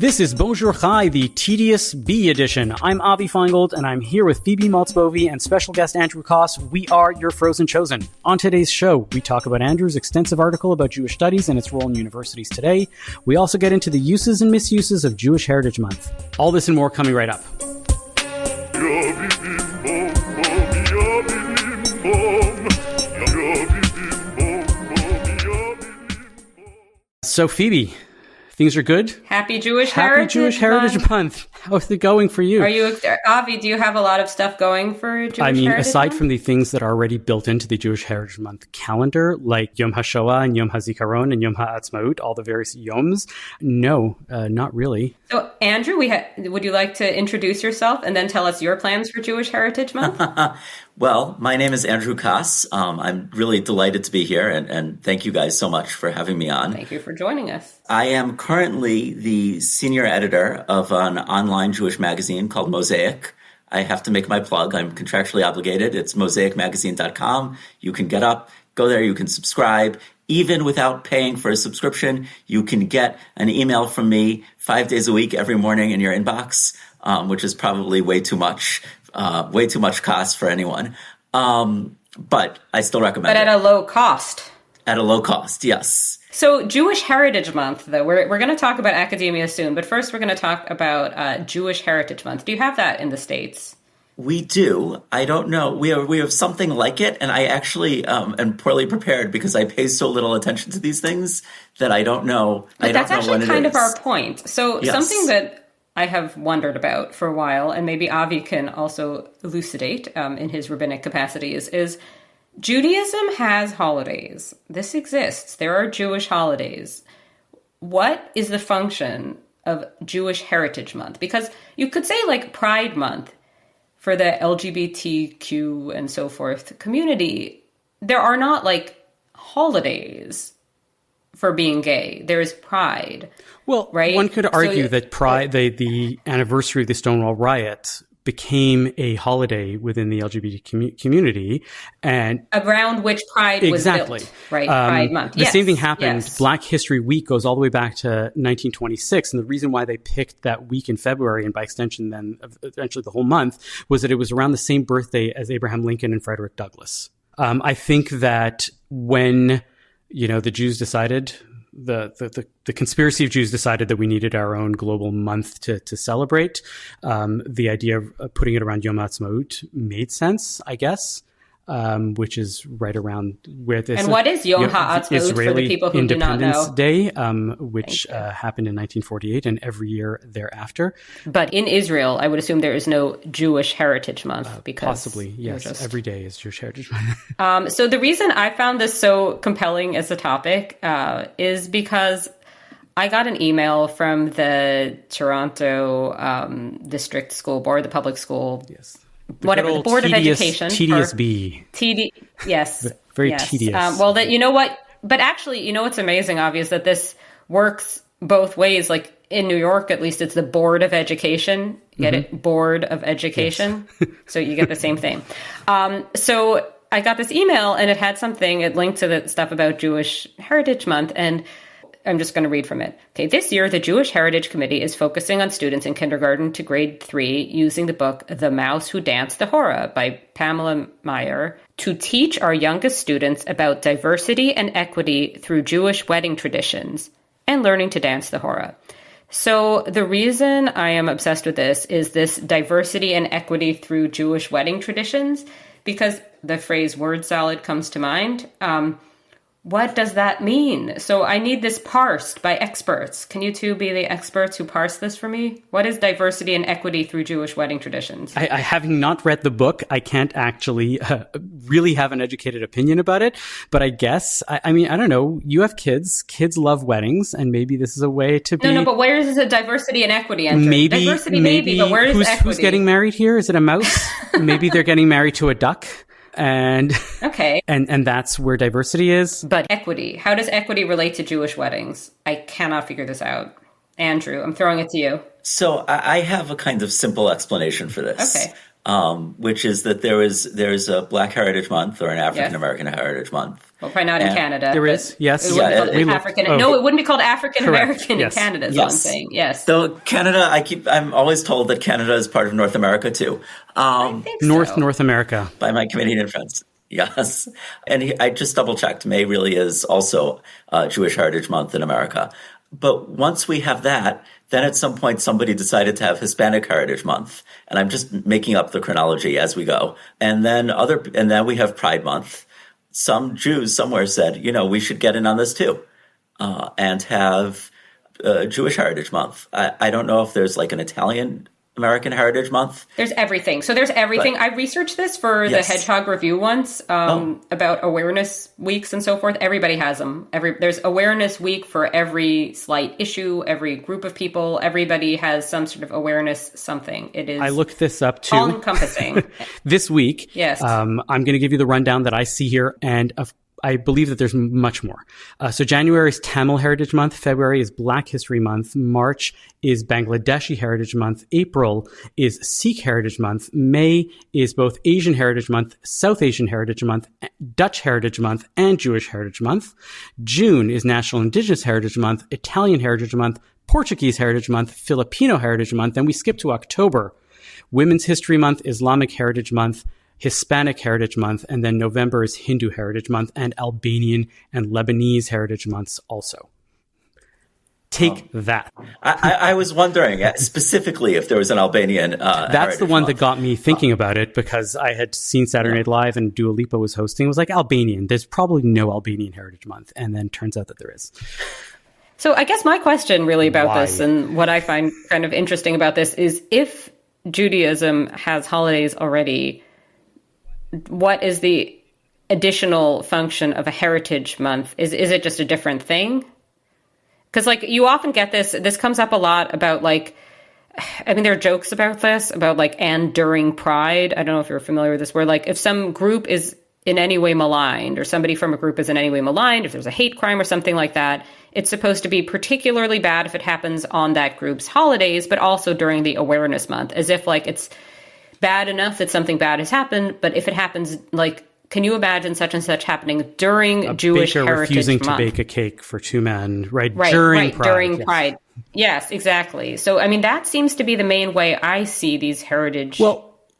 This is Bonjour Chai, the Tedious B edition. I'm Avi Feingold, and I'm here with Phoebe Maltzbovy and special guest Andrew Koss. We are your Frozen Chosen. On today's show, we talk about Andrew's extensive article about Jewish studies and its role in universities today. We also get into the uses and misuses of Jewish Heritage Month. All this and more coming right up. So, Phoebe, things are good? Happy Jewish Heritage Month. How's it going for you? Avi, do you have a lot of stuff going for Jewish Heritage Month? Aside from the things that are already built into the Jewish Heritage Month calendar, like Yom HaShoah and Yom HaZikaron and Yom HaAtzmaut, all the various Yoms, no, not really. So, Andrew, would you like to introduce yourself and then tell us your plans for Jewish Heritage Month? Well, my name is Andrew Koss. I'm really delighted to be here, and thank you guys so much for having me on. Thank you for joining us. I am currently the senior editor of an online Jewish magazine called Mosaic. I have to make my plug. I'm contractually obligated. It's mosaicmagazine.com. You can go there, you can subscribe. Even without paying for a subscription, you can get an email from me 5 days a week every morning in your inbox, which is probably way too much cost for anyone. But I still recommend it. But at a low cost. At a low cost, yes. So Jewish Heritage Month, though, we're going to talk about academia soon, but first we're going to talk about Jewish Heritage Month. Do you have that in the States? We do. I don't know. We have something like it, and I actually am poorly prepared because I pay so little attention to these things that I don't know. But that's actually kind of our point. So yes. Something that I have wondered about for a while, and maybe Avi can also elucidate in his rabbinic capacities, is Judaism has holidays. This exists. There are Jewish holidays. What is the function of Jewish Heritage Month? Because you could say like Pride Month for the LGBTQ and so forth community. There are not like holidays for being gay. There is Pride. Well, right? One could argue that Pride, the anniversary of the Stonewall riot, became a holiday within the LGBT community, and around which Pride was built, right? Pride Month. The same thing happened. Yes. Black History Week goes all the way back to 1926, and the reason why they picked that week in February, and by extension then eventually the whole month, was that it was around the same birthday as Abraham Lincoln and Frederick Douglass. I think that when the Jews decided, the conspiracy of Jews decided that we needed our own global month to celebrate. The idea of putting it around Yom HaAtzmaut made sense, I guess, which is right around where this... And what is Yom HaAtzmaut for the people who do not know? Independence Day, which happened in 1948 and every year thereafter. But in Israel, I would assume there is no Jewish Heritage Month. Because possibly, yes. Every day is Jewish Heritage Month. So the reason I found this so compelling as a topic is because I got an email from the Toronto District School Board, the public school. Yes. The Board of Education. Tedious B. Yes. Very tedious. You know what? But actually, what's amazing, Avi, is that this works both ways. Like in New York, at least, it's the Board of Education. Get it? Board of Education. Yes. So you get the same thing. So I got this email, and it linked to the stuff about Jewish Heritage Month, and I'm just going to read from it. Okay, this year, the Jewish Heritage Committee is focusing on students in kindergarten to grade 3 using the book The Mouse Who Danced the Hora by Pamela Meyer to teach our youngest students about diversity and equity through Jewish wedding traditions and learning to dance the hora. So the reason I am obsessed with this is this diversity and equity through Jewish wedding traditions, because the phrase word salad comes to mind. What does that mean? So I need this parsed by experts. Can you two be the experts who parse this for me? What is diversity and equity through Jewish wedding traditions? I having not read the book, I can't actually really have an educated opinion about it. But I guess, I don't know. You have kids. Kids love weddings, and maybe this is a way to be... No, but where is the diversity and equity enter? Diversity maybe, but where is equity? Who's getting married here? Is it a mouse? Maybe they're getting married to a duck. And okay, and that's where diversity is. But equity, how does equity relate to Jewish weddings? I cannot figure this out. Andrew, I'm throwing it to you. So I have a kind of simple explanation for this. Okay. which is that there's a Black Heritage Month or an African American Heritage Month. Well, probably not in Canada. There is, yes. It wouldn't be called no, it wouldn't be called African American in Canada, is what I'm saying. Yes. Though Canada, I'm always told that Canada is part of North America too. I think North America. By my Canadian friends. Yes. And I just double checked. May really is also Jewish Heritage Month in America. But once we have that, then at some point somebody decided to have Hispanic Heritage Month. And I'm just making up the chronology as we go. And then we have Pride Month. Some Jews somewhere said, we should get in on this too, and have Jewish Heritage Month. I don't know if there's like an Italian American Heritage Month. There's everything. So there's everything. I researched this for the Hedgehog Review once about awareness weeks and so forth. Everybody has them. There's awareness week for every slight issue, every group of people. Everybody has some sort of awareness something. It is. I looked this up too. All encompassing. This week. Yes. I'm going to give you the rundown that I see here, and I believe that there's much more. So January is Tamil Heritage Month. February is Black History Month. March is Bangladeshi Heritage Month. April is Sikh Heritage Month. May is both Asian Heritage Month, South Asian Heritage Month, Dutch Heritage Month, and Jewish Heritage Month. June is National Indigenous Heritage Month, Italian Heritage Month, Portuguese Heritage Month, Filipino Heritage Month. Then we skip to October. Women's History Month, Islamic Heritage Month, Hispanic Heritage Month, and then November is Hindu Heritage Month, and Albanian and Lebanese Heritage Months also. Take that. I was wondering specifically if there was an Albanian That's the one month. that got me thinking about it, because I had seen Saturday Night Live and Dua Lipa was hosting. It was like, Albanian. There's probably no Albanian Heritage Month. And then turns out that there is. So I guess my question really about this, and what I find kind of interesting about this, is if Judaism has holidays already, what is the additional function of a heritage month? Is it just a different thing? Because you often get this comes up a lot about there are jokes about this, about and during Pride. I don't know if you're familiar with this, where if some group is in any way maligned, or somebody from a group is in any way maligned, if there's a hate crime or something like that, it's supposed to be particularly bad if it happens on that group's holidays, but also during the awareness month, as if it's bad enough that something bad has happened, but if it happens, can you imagine such and such happening during Jewish Heritage Month? Refusing to bake a cake for two men, right? During Pride. During Pride. Yes, exactly. So, that seems to be the main way I see these heritage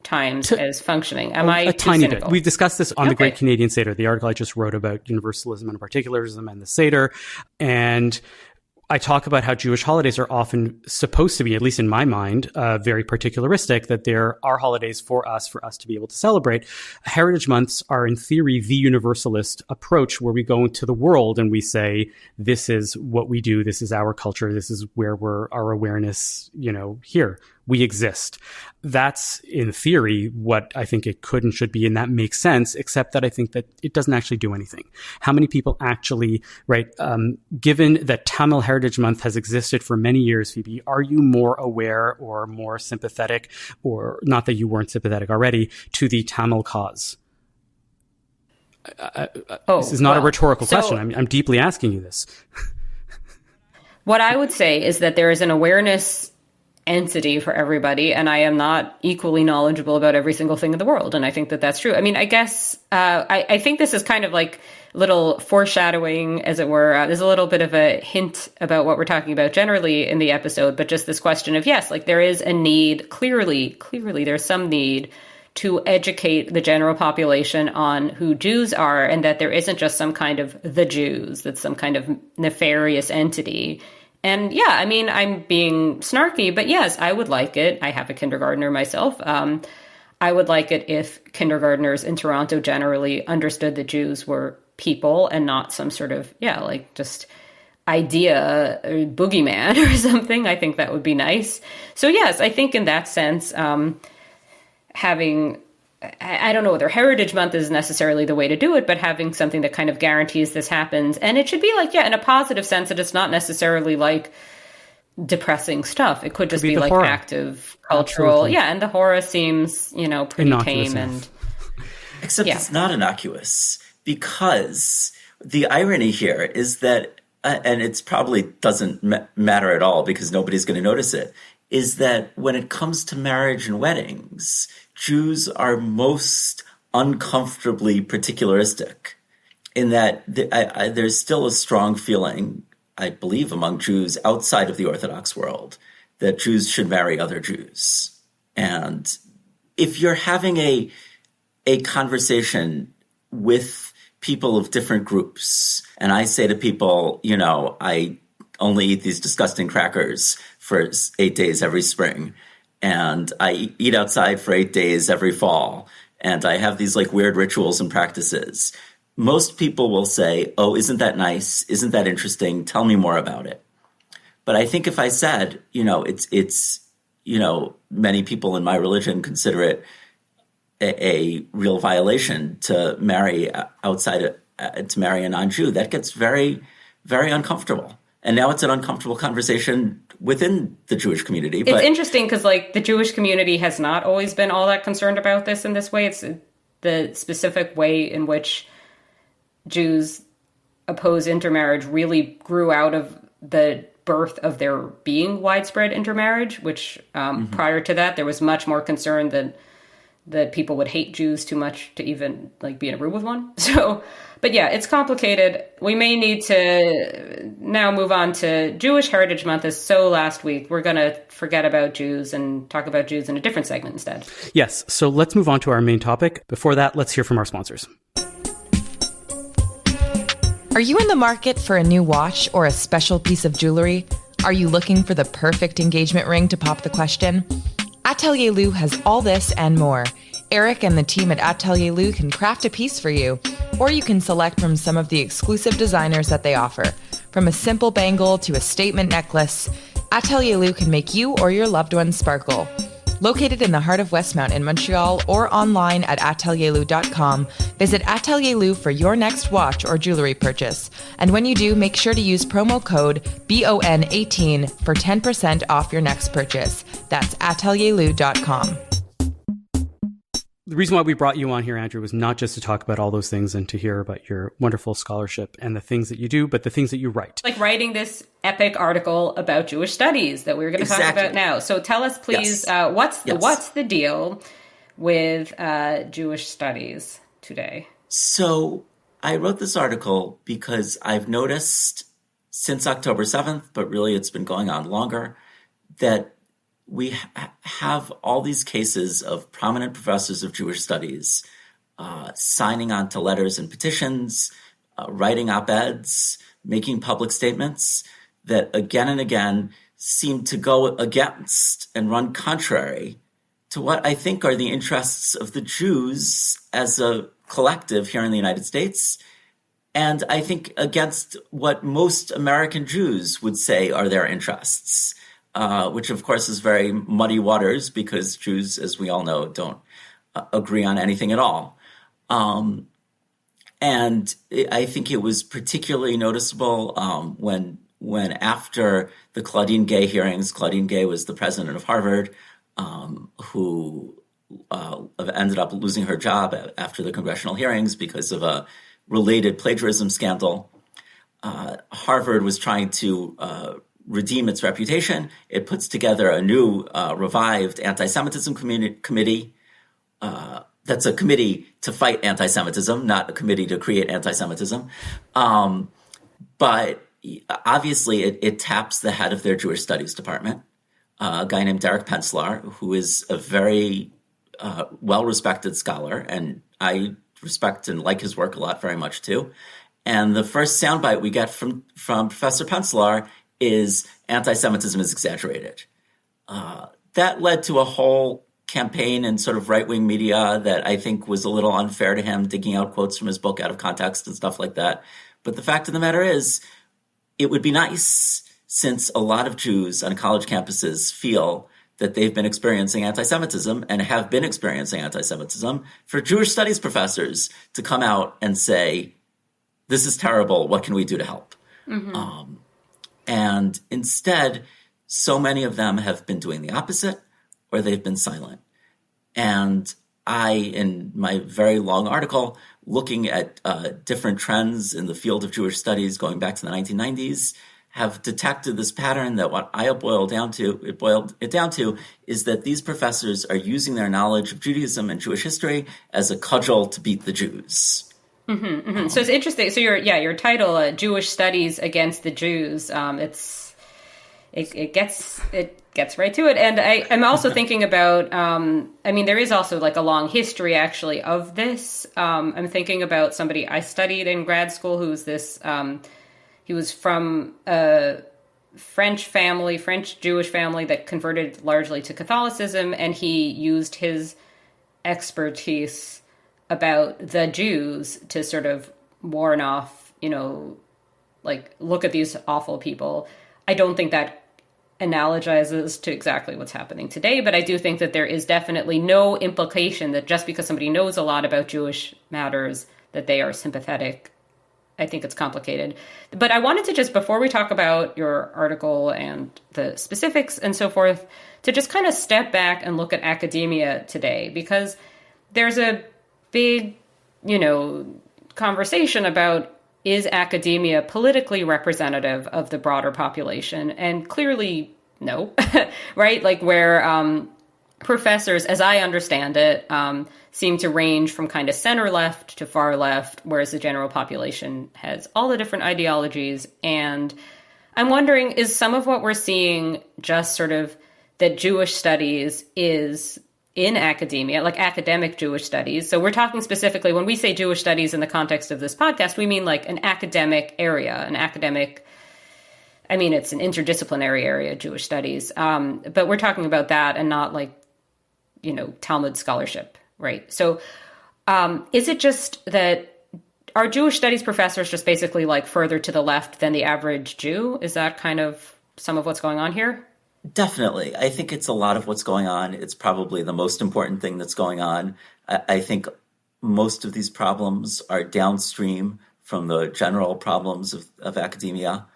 times as functioning. Am I a tiny cynical? bit? We discussed this on the Great Canadian Seder, the article I just wrote about universalism and particularism and the Seder, and I talk about how Jewish holidays are often supposed to be, at least in my mind, very particularistic, that there are holidays for us to be able to celebrate. Heritage months are, in theory, the universalist approach, where we go into the world and we say, this is what we do, this is our culture, this is where our awareness, here. We exist. That's, in theory, what I think it could and should be, and that makes sense, except that I think that it doesn't actually do anything. How many people actually, given that Tamil Heritage Month has existed for many years, Phoebe, are you more aware or more sympathetic, or not that you weren't sympathetic already, to the Tamil cause? This is not a rhetorical question. I'm deeply asking you this. What I would say is that there is an awareness entity for everybody, and I am not equally knowledgeable about every single thing in the world, and I think that that's true. I guess I think this is kind of little foreshadowing, as it were. There's a little bit of a hint about what we're talking about generally in the episode, but just this question of, yes, there is a need, clearly there's some need to educate the general population on who Jews are, and that there isn't just some kind of the Jews, that's some kind of nefarious entity. And I'm being snarky, but yes, I would like it. I have a kindergartner myself. I would like it if kindergartners in Toronto generally understood that Jews were people and not some sort of, just idea or boogeyman or something. I think that would be nice. So yes, I think in that sense, having, I don't know whether Heritage Month is necessarily the way to do it, but having something that kind of guarantees this happens. And it should be in a positive sense, that it's not necessarily depressing stuff. It could just be hora. Active cultural. Absolutely. Yeah. And the hora seems, pretty innocuous tame and except it's not innocuous, because the irony here is that, and it's probably doesn't matter at all because nobody's going to notice it, is that when it comes to marriage and weddings, Jews are most uncomfortably particularistic, in that there's still a strong feeling, I believe, among Jews outside of the Orthodox world that Jews should marry other Jews. And if you're having a conversation with people of different groups, and I say to people, I only eat these disgusting crackers for 8 days every spring, and I eat outside for 8 days every fall, and I have these weird rituals and practices. Most people will say, oh, isn't that nice? Isn't that interesting? Tell me more about it. But I think if I said, it's many people in my religion consider it a real violation to marry to marry a non-Jew, that gets very, very uncomfortable. And now it's an uncomfortable conversation within the Jewish community. It's interesting because the Jewish community has not always been all that concerned about this in this way. It's the specific way in which Jews oppose intermarriage really grew out of the birth of there being widespread intermarriage, which prior to that, there was much more concern that people would hate Jews too much to even be in a room with one. So, but yeah, it's complicated. We may need to now move on to Jewish Heritage Month. So last week, we're going to forget about Jews and talk about Jews in a different segment instead. Yes. So let's move on to our main topic. Before that, let's hear from our sponsors. Are you in the market for a new watch or a special piece of jewelry? Are you looking for the perfect engagement ring to pop the question? Atelier Lou has all this and more. Eric and the team at Atelier Lou can craft a piece for you, or you can select from some of the exclusive designers that they offer. From a simple bangle to a statement necklace, Atelier Lou can make you or your loved ones sparkle. Located in the heart of Westmount in Montreal or online at atelierlou.com, visit Atelier Lou for your next watch or jewelry purchase. And when you do, make sure to use promo code BON18 for 10% off your next purchase. That's atelierlou.com. The reason why we brought you on here, Andrew, was not just to talk about all those things and to hear about your wonderful scholarship and the things that you do, but the things that you write. Like writing this epic article about Jewish studies that we're going to talk about now. So tell us, please, what's the deal with Jewish studies today? So I wrote this article because I've noticed since October 7th, but really it's been going on longer, that we have all these cases of prominent professors of Jewish studies signing on to letters and petitions, writing op-eds, making public statements that again and again seem to go against and run contrary to what I think are the interests of the Jews as a collective here in the United States, and I think against what most American Jews would say are their interests. Which, of course, is very muddy waters because Jews, as we all know, don't agree on anything at all. And I think it was particularly noticeable when after the Claudine Gay hearings, Claudine Gay was the president of Harvard, who ended up losing her job after the congressional hearings because of a related plagiarism scandal. Harvard was trying to redeem its reputation. It puts together a new revived anti-Semitism committee. That's a committee to fight anti-Semitism, not a committee to create anti-Semitism. But obviously it taps the head of their Jewish studies department, a guy named Derek Penslar, who is a very well-respected scholar, and I respect and like his work a lot very much too. And the first soundbite we get from Professor Penslar is anti-Semitism is exaggerated. That led to a whole campaign in sort of right-wing media that I think was a little unfair to him, digging out quotes from his book out of context and stuff like that. But the fact of the matter is, it would be nice, since a lot of Jews on college campuses feel that they've been experiencing anti-Semitism and have been experiencing anti-Semitism, for Jewish studies professors to come out and say, this is terrible, what can we do to help? Mm-hmm. And instead, so many of them have been doing the opposite, or they've been silent. And I, in my very long article, looking at different trends in the field of Jewish studies going back to the 1990s, have detected this pattern that what I boiled it down to is that these professors are using their knowledge of Judaism and Jewish history as a cudgel to beat the Jews. So it's interesting. So your title, Jewish Studies Against the Jews, it gets right to it. And I'm also thinking about, there is also like a long history actually of this. I'm thinking about somebody I studied in grad school who's this, he was from a French Jewish family that converted largely to Catholicism. And he used his expertise about the Jews to sort of warn off, like, look at these awful people. I don't think that analogizes to exactly what's happening today, but I do think that there is definitely no implication that just because somebody knows a lot about Jewish matters, that they are sympathetic. I think it's complicated. But I wanted to just, before we talk about your article and the specifics and so forth, to just kind of step back and look at academia today, because there's a big, conversation about, is academia politically representative of the broader population? And clearly, no, right? Like where professors, as I understand it, seem to range from kind of center left to far left, whereas the general population has all the different ideologies. And I'm wondering, is some of what we're seeing just sort of that Jewish studies is in academia, like academic Jewish studies? So we're talking specifically, when we say Jewish studies in the context of this podcast, we mean like an academic area, it's an interdisciplinary area, Jewish studies. But we're talking about that and not like, Talmud scholarship, right? So is it just that are Jewish studies professors just basically like further to the left than the average Jew? Is that kind of some of what's going on here? Definitely. I think it's a lot of what's going on. It's probably the most important thing that's going on. I think most of these problems are downstream from the general problems of academia.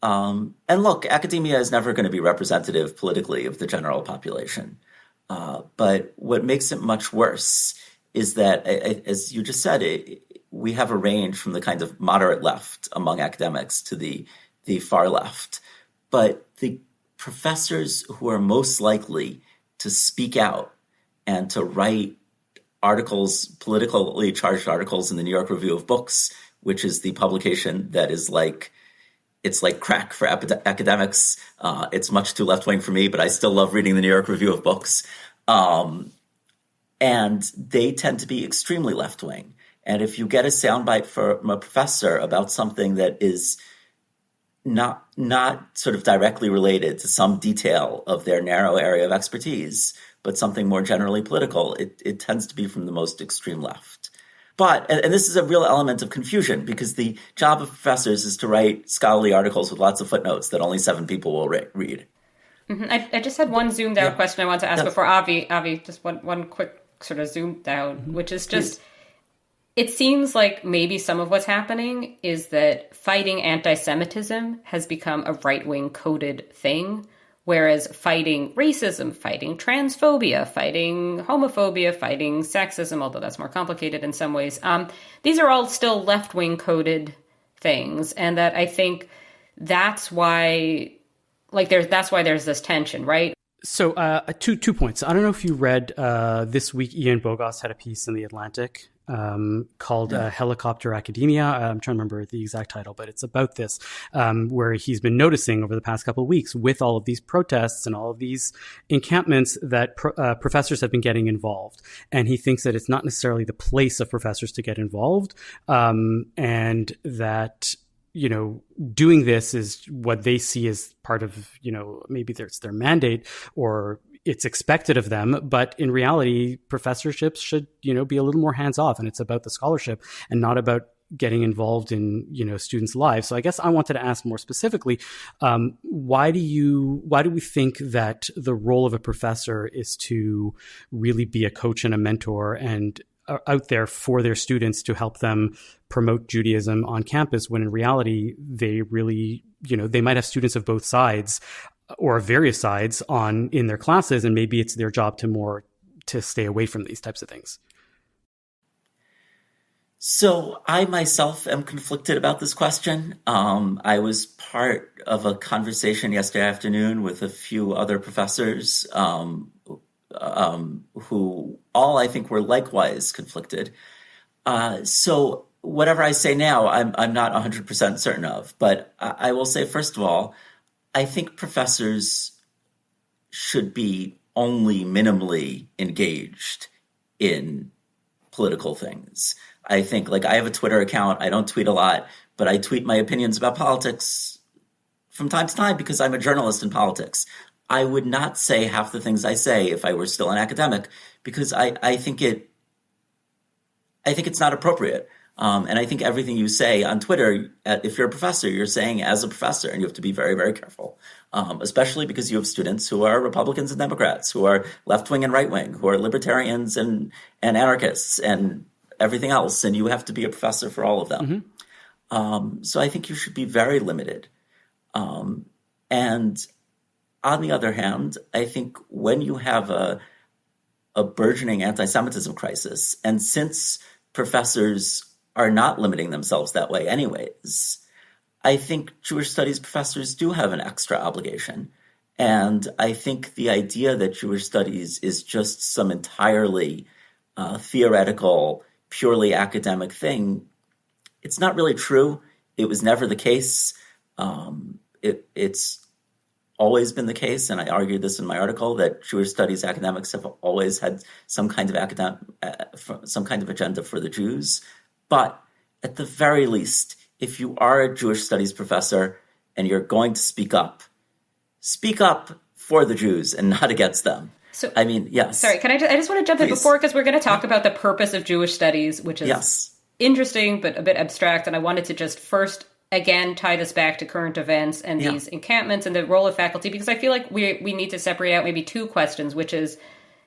And look, academia is never going to be representative politically of the general population. But what makes it much worse is that, as you just said, we have a range from the kind of moderate left among academics to the far left. But the professors who are most likely to speak out and to write articles, politically charged articles in the New York Review of Books, which is the publication that is like, it's like crack for academics. It's much too left-wing for me, but I still love reading the New York Review of Books. And they tend to be extremely left-wing. And if you get a soundbite from a professor about something that is not sort of directly related to some detail of their narrow area of expertise, but something more generally political, it tends to be from the most extreme left. But, and this is a real element of confusion, because the job of professors is to write scholarly articles with lots of footnotes that only 7 people will read. Mm-hmm. I just had one zoomed out question I wanted to ask before Avi, just one quick sort of zoomed out, which is just, it seems like maybe some of what's happening is that fighting anti-Semitism has become a right-wing coded thing, whereas fighting racism, fighting transphobia, fighting homophobia, fighting sexism, although that's more complicated in some ways, these are all still left-wing coded things. And that I think that's why, that's why there's this tension, right? So two points. I don't know if you read this week, Ian Bogost had a piece in The Atlantic called Helicopter Academia. I'm trying to remember the exact title, but it's about this, where he's been noticing over the past couple of weeks with all of these protests and all of these encampments that professors have been getting involved. And he thinks that it's not necessarily the place of professors to get involved, and that doing this is what they see as part of, maybe it's their mandate or it's expected of them. But in reality, professorships should, be a little more hands off, and it's about the scholarship and not about getting involved in, students' lives. So I guess I wanted to ask more specifically, why do we think that the role of a professor is to really be a coach and a mentor and out there for their students to help them promote Judaism on campus, when in reality, they really, they might have students of both sides or various sides in their classes, and maybe it's their job to stay away from these types of things. So I myself am conflicted about this question. I was part of a conversation yesterday afternoon with a few other professors who all I think were likewise conflicted. So whatever I say now, I'm not 100% certain of. But I will say, first of all, I think professors should be only minimally engaged in political things. I think, like, I have a Twitter account. I don't tweet a lot, but I tweet my opinions about politics from time to time because I'm a journalist in politics. I would not say half the things I say if I were still an academic because I think it's not appropriate. And I think everything you say on Twitter, if you're a professor, you're saying as a professor, and you have to be very, very careful, especially because you have students who are Republicans and Democrats, who are left-wing and right-wing, who are libertarians and anarchists and everything else, and you have to be a professor for all of them. Mm-hmm. So I think you should be very limited. And on the other hand, I think when you have a burgeoning anti-Semitism crisis, and since professors are not limiting themselves that way anyways, I think Jewish studies professors do have an extra obligation. And I think the idea that Jewish studies is just some entirely theoretical, purely academic thing, it's not really true. It was never the case. It's always been the case, and I argued this in my article, that Jewish studies academics have always had some kind of agenda for the Jews. But at the very least, if you are a Jewish studies professor and you're going to speak up for the Jews and not against them. So, I mean, yes. Sorry, I just want to jump in before, because we're going to talk about the purpose of Jewish studies, which is interesting but a bit abstract. And I wanted to just first, again, tie this back to current events and these encampments and the role of faculty, because I feel like we need to separate out maybe two questions, which is,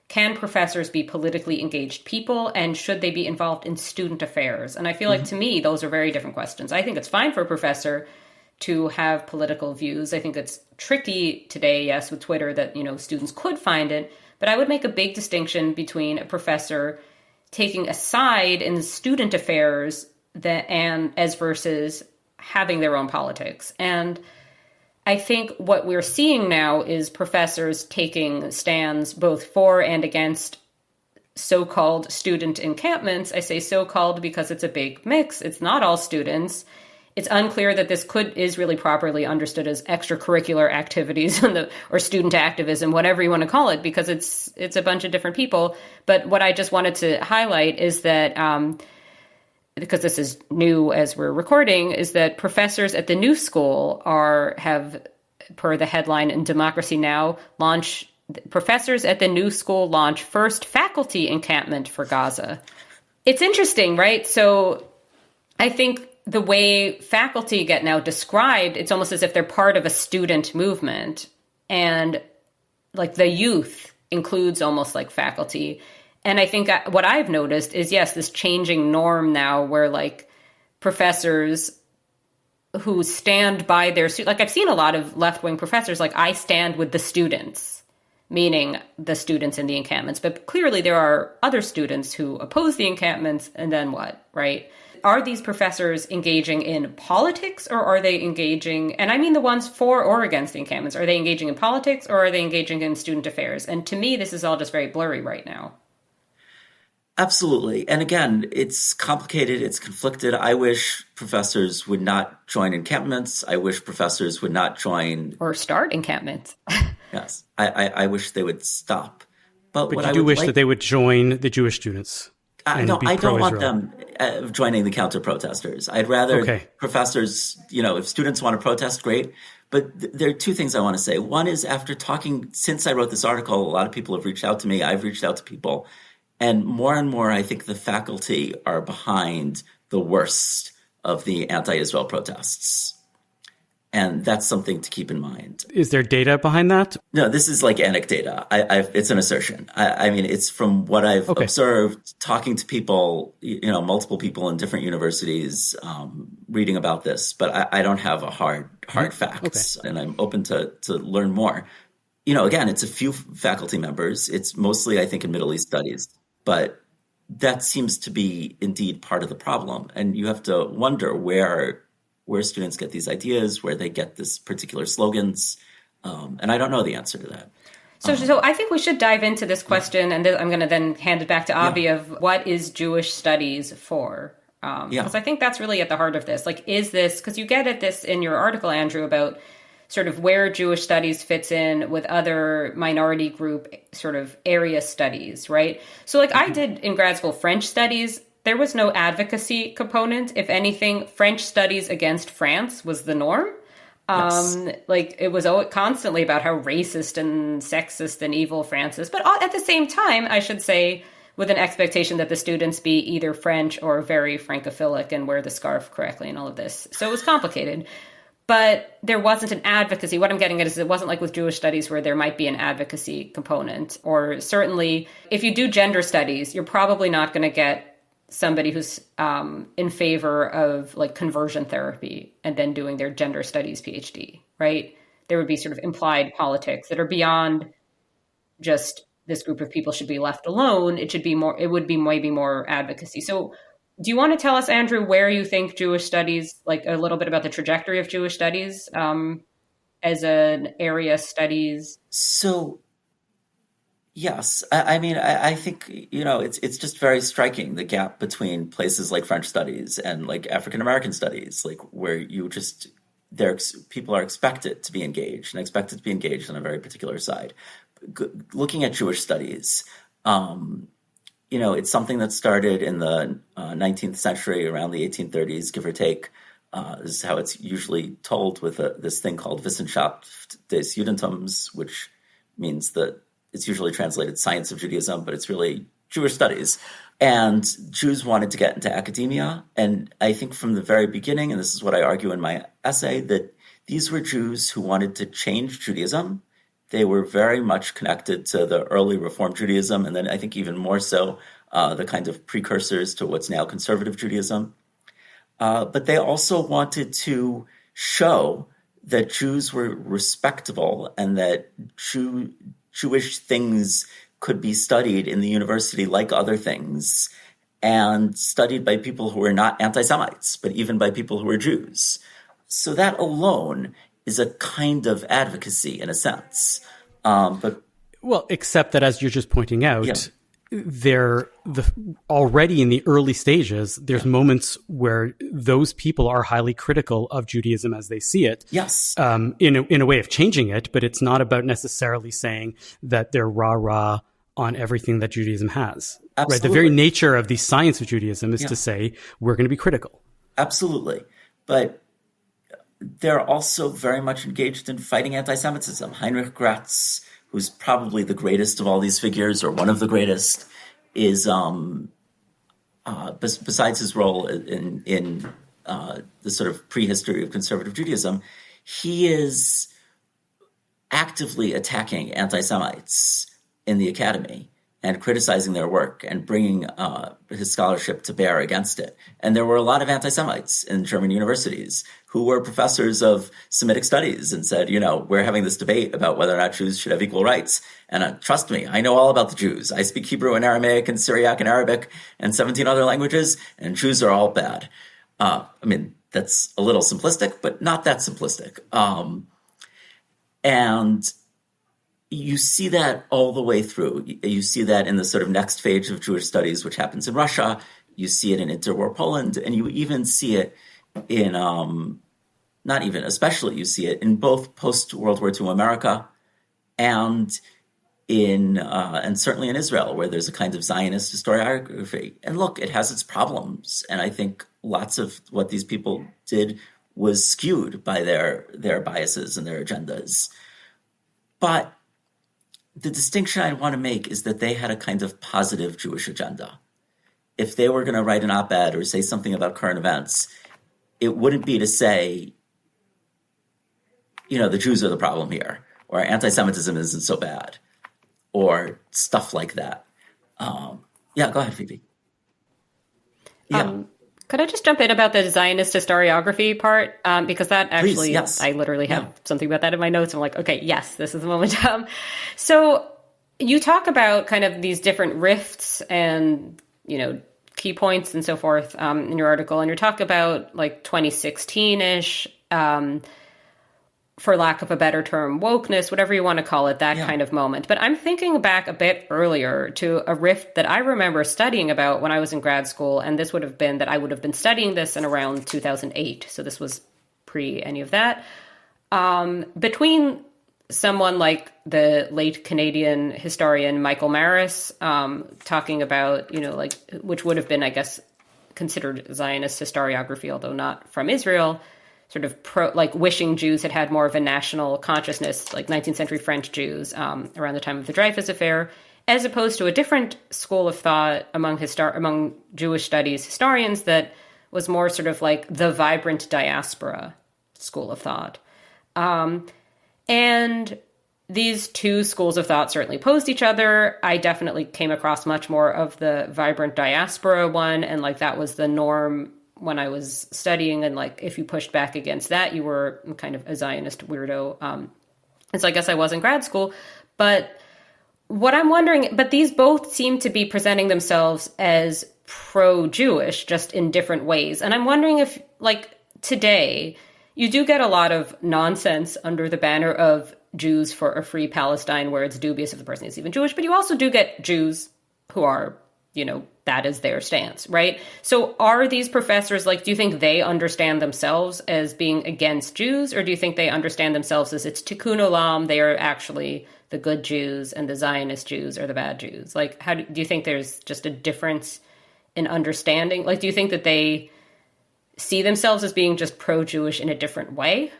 can professors be politically engaged people, and should they be involved in student affairs? And I feel like, to me, those are very different questions. I think it's fine for a professor to have political views. I think it's tricky today, yes, with Twitter, that, students could find it. But I would make a big distinction between a professor taking a side in student affairs as versus having their own politics. And I think what we're seeing now is professors taking stands both for and against so-called student encampments. I say so-called because it's a big mix. It's not all students. It's unclear that this is really properly understood as extracurricular activities or student activism, whatever you want to call it, because it's a bunch of different people. But what I just wanted to highlight is that because this is new as we're recording, is that professors at the new school have, per the headline in Democracy Now!, professors at the new school launch first faculty encampment for Gaza. It's interesting, right? So I think the way faculty get now described, it's almost as if they're part of a student movement. And like the youth includes almost like faculty. And I think what I've noticed is, yes, this changing norm now where like professors who stand by their students, like I've seen a lot of left-wing professors, like I stand with the students, meaning the students in the encampments. But clearly there are other students who oppose the encampments, and then what, right? Are these professors engaging in politics, or are they engaging, and I mean the ones for or against the encampments, are they engaging in politics or are they engaging in student affairs? And to me, this is all just very blurry right now. Absolutely. And again, it's complicated. It's conflicted. I wish professors would not join encampments. I wish professors would not join or start encampments. Yes. I wish they would stop. But you do wish that they would join the Jewish students. No, I don't want them joining the counter-protesters. I'd rather professors, if students want to protest, great. But there are two things I want to say. One is, after talking, since I wrote this article, a lot of people have reached out to me. I've reached out to people. And more, I think the faculty are behind the worst of the anti-Israel protests. And that's something to keep in mind. Is there data behind that? No, this is like anecdata. It's an assertion. I mean, it's from what I've observed, talking to people, multiple people in different universities, reading about this. But I don't have a hard facts, and I'm open to learn more. Again, it's a few faculty members. It's mostly, I think, in Middle East studies. But that seems to be indeed part of the problem. And you have to wonder where students get these ideas, where they get this particular slogans. And I don't know the answer to that. So I think we should dive into this question, and I'm going to then hand it back to Avi of what is Jewish studies for? Because I think that's really at the heart of this. Like, is this, because you get at this in your article, Andrew, about sort of where Jewish studies fits in with other minority group sort of area studies, right? So like I did in grad school French studies. There was no advocacy component. If anything, French studies against France was the norm. Like it was constantly about how racist and sexist and evil France is. But at the same time, I should say, with an expectation that the students be either French or very Francophilic and wear the scarf correctly and all of this. So it was complicated. But there wasn't an advocacy. What I'm getting at is it wasn't like with Jewish studies where there might be an advocacy component. Or certainly, if you do gender studies, you're probably not going to get somebody who's in favor of like conversion therapy and then doing their gender studies PhD, right? There would be sort of implied politics that are beyond just this group of people should be left alone. It would be maybe more advocacy. So do you want to tell us, Andrew, where you think Jewish studies, like a little bit about the trajectory of Jewish studies as an area studies? So yes, I mean, I think, it's just very striking, the gap between places like French studies and like African American studies, like where people are expected to be engaged and expected to be engaged on a very particular side. Looking at Jewish studies, it's something that started in the 19th century, around the 1830s, give or take. This is how it's usually told with this thing called Wissenschaft des Judentums, which means that it's usually translated science of Judaism, but it's really Jewish studies. And Jews wanted to get into academia. And I think from the very beginning, and this is what I argue in my essay, that these were Jews who wanted to change Judaism. They were very much connected to the early Reform Judaism, and then I think even more so the kind of precursors to what's now conservative Judaism. But they also wanted to show that Jews were respectable and that Jewish things could be studied in the university like other things, and studied by people who were not anti-Semites, but even by people who were Jews. So that alone is a kind of advocacy in a sense. Except that, as you're just pointing out, already in the early stages, there's moments where those people are highly critical of Judaism as they see it. Yes. In a way of changing it, but it's not about necessarily saying that they're rah-rah on everything that Judaism has. Absolutely. Right? The very nature of the science of Judaism is to say, we're going to be critical. Absolutely. But they're also very much engaged in fighting anti-Semitism. Heinrich Gratz, who's probably the greatest of all these figures, or one of the greatest, is besides his role in the sort of prehistory of conservative Judaism, he is actively attacking anti-Semites in the academy and criticizing their work and bringing his scholarship to bear against it. And there were a lot of anti-Semites in German universities who were professors of Semitic studies and said, we're having this debate about whether or not Jews should have equal rights. And trust me, I know all about the Jews. I speak Hebrew and Aramaic and Syriac and Arabic and 17 other languages, and Jews are all bad. That's a little simplistic, but not that simplistic. And you see that all the way through. You see that in the sort of next phase of Jewish studies, which happens in Russia. You see it in interwar Poland, and you even see it in, you see it in both post-World War II America and and certainly in Israel, where there's a kind of Zionist historiography. And look, it has its problems, and I think lots of what these people did was skewed by their biases and their agendas. But the distinction I want to make is that they had a kind of positive Jewish agenda. If they were going to write an op-ed or say something about current events, it wouldn't be to say, the Jews are the problem here, or anti-Semitism isn't so bad, or stuff like that. Go ahead, Phoebe. Could I just jump in about the Zionist historiography part? Because that actually, please, yes. I literally have something about that in my notes. I'm like, okay, yes, this is the moment. So you talk about kind of these different rifts and key points and so forth in your article, and you talk about like 2016-ish, for lack of a better term, wokeness, whatever you want to call it, that kind of moment. But I'm thinking back a bit earlier to a rift that I remember studying about when I was in grad school, and this would have been that I would have been studying this in around 2008. So this was pre any of that. Between someone like the late Canadian historian Michael Maris, talking about, which would have been, I guess, considered Zionist historiography, although not from Israel, sort of wishing Jews had more of a national consciousness, like 19th century French Jews, around the time of the Dreyfus Affair, as opposed to a different school of thought among Jewish studies historians that was more sort of like the vibrant diaspora school of thought. And these two schools of thought certainly opposed each other. I definitely came across much more of the vibrant diaspora one, and like that was the norm when I was studying, and like if you pushed back against that, you were kind of a Zionist weirdo. And so I guess I was in grad school. But what I'm wondering, but these both seem to be presenting themselves as pro-Jewish, just in different ways. And I'm wondering if, like, today, you do get a lot of nonsense under the banner of Jews for a free Palestine, where it's dubious if the person is even Jewish, but you also do get Jews who are, that is their stance, right? So are these professors, like, do you think they understand themselves as being against Jews, or do you think they understand themselves as it's tikkun olam, they are actually the good Jews and the Zionist Jews are the bad Jews? Like, how do you think there's just a difference in understanding? Like, do you think that they see themselves as being just pro-Jewish in a different way?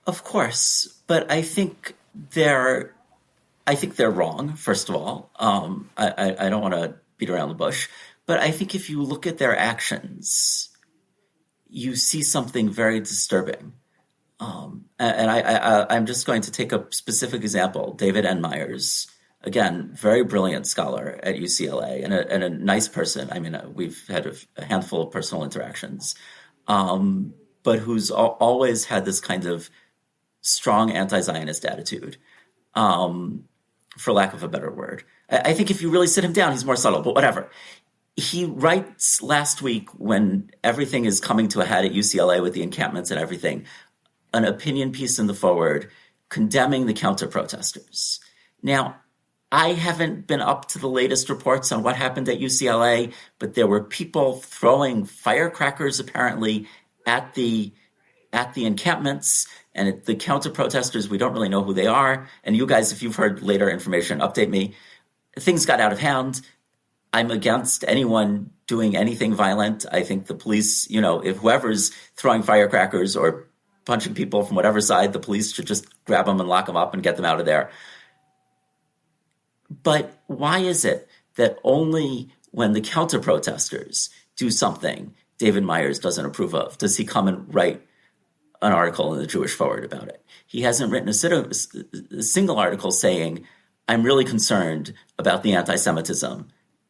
Of course, but I think they're wrong, first of all. I don't want to beat around the bush, but I think if you look at their actions, you see something very disturbing. I'm just going to take a specific example. David N. Myers, again, very brilliant scholar at UCLA and a nice person. I mean, we've had a handful of personal interactions, but who's always had this kind of strong anti-Zionist attitude, for lack of a better word. I think if you really sit him down, he's more subtle, but whatever. He writes last week, when everything is coming to a head at UCLA with the encampments and everything, an opinion piece in the foreword condemning the counter-protesters. Now, I haven't been up to the latest reports on what happened at UCLA, but there were people throwing firecrackers apparently at the encampments, and the counter-protesters, we don't really know who they are. And you guys, if you've heard later information, update me. Things got out of hand. I'm against anyone doing anything violent. I think the police, if whoever's throwing firecrackers or punching people from whatever side, the police should just grab them and lock them up and get them out of there. But why is it that only when the counter-protesters do something David Myers doesn't approve of does he come and write an article in the Jewish Forward about it? He hasn't written a single article saying, I'm really concerned about the anti-Semitism